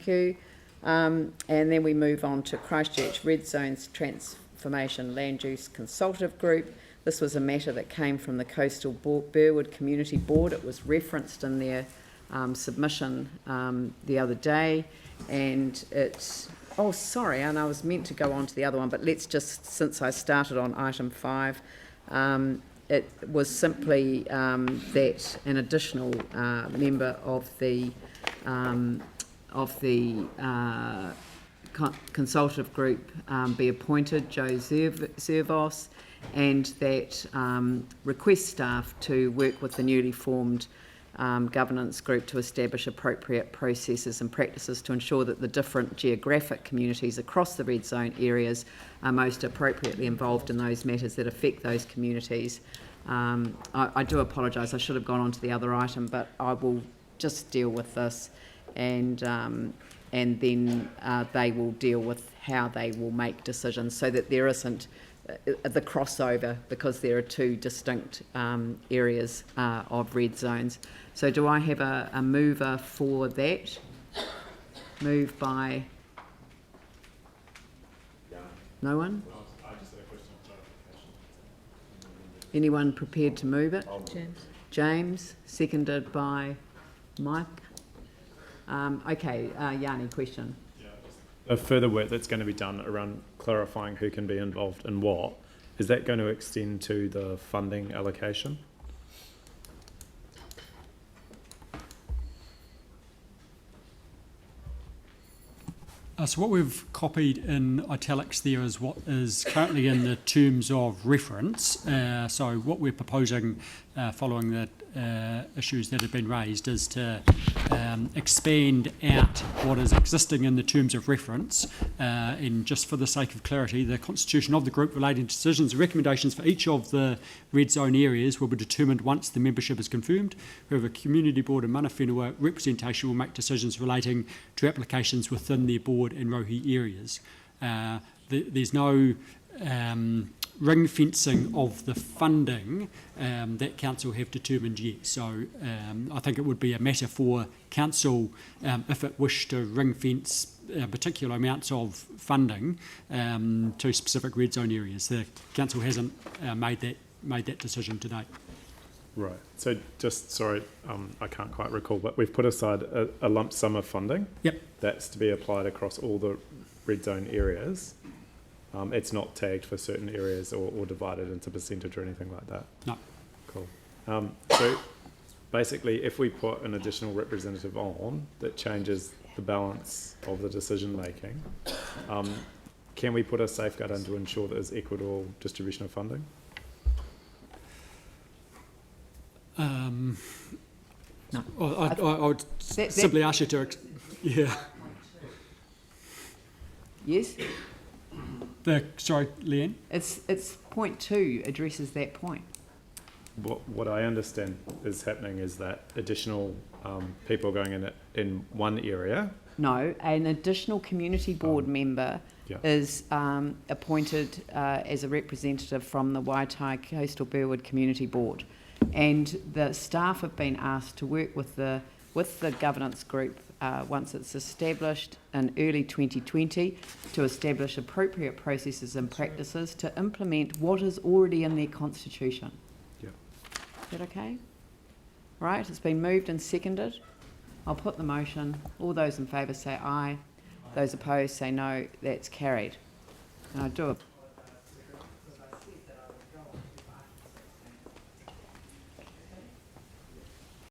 you. And then we move on to Christchurch Red Zones Transformation Land Use Consultative Group. This was a matter that came from the Coastal Burwood Community Board. It was referenced in their submission the other day, and it's, oh sorry, and I was meant to go on to the other one, but let's just, since I started on item 5, it was simply that an additional member of the consultative group be appointed, Joe Zervos, and that request staff to work with the newly formed governance group to establish appropriate processes and practices to ensure that the different geographic communities across the red zone areas are most appropriately involved in those matters that affect those communities. I do apologise, I should have gone on to the other item, but I will just deal with this, and then they will deal with how they will make decisions so that there isn't the crossover, because there are two distinct areas of red zones. So do I have a mover for that? Moved by... No one? I just had a question of clarification. Anyone prepared to move it? James. James, seconded by Mike. Okay, Yanni, question. A further work that's going to be done around clarifying who can be involved in what, is that going to extend to the funding allocation? So what we've copied in italics there is what is currently in the terms of reference. So what we're proposing, following the issues that have been raised, is to expand out what is existing in the terms of reference, and just for the sake of clarity, the constitution of the group relating to decisions and recommendations for each of the red zone areas will be determined once the membership is confirmed. However, community board and mana whenua representation will make decisions relating to applications within their board and rohi areas. There's no ring fencing of the funding that council have determined yet. So I think it would be a matter for council, if it wished to ring fence particular amounts of funding to specific red zone areas. The council hasn't made that decision to date. Right. So just, sorry, I can't quite recall, but we've put aside a lump sum of funding. Yep. That's to be applied across all the red zone areas. It's not tagged for certain areas or divided into percentage or anything like that. No. Cool. So basically, if we put an additional representative on, that changes the balance of the decision making. Can we put a safeguard in to ensure that there's equitable distribution of funding? No. I would simply ask you to... Yeah. Yes? Sorry, Leanne? It's point 2 addresses that point. What I understand is happening is that additional people are going in one area. No, an additional community board member is appointed as a representative from the Waitai Coastal Burwood Community Board, and the staff have been asked to work with the governance group once it's established in early 2020 to establish appropriate processes and practices to implement what is already in their constitution. Yeah. Is that okay? Right, it's been moved and seconded. I'll put the motion. All those in favour say aye. Those opposed say no. That's carried. And I do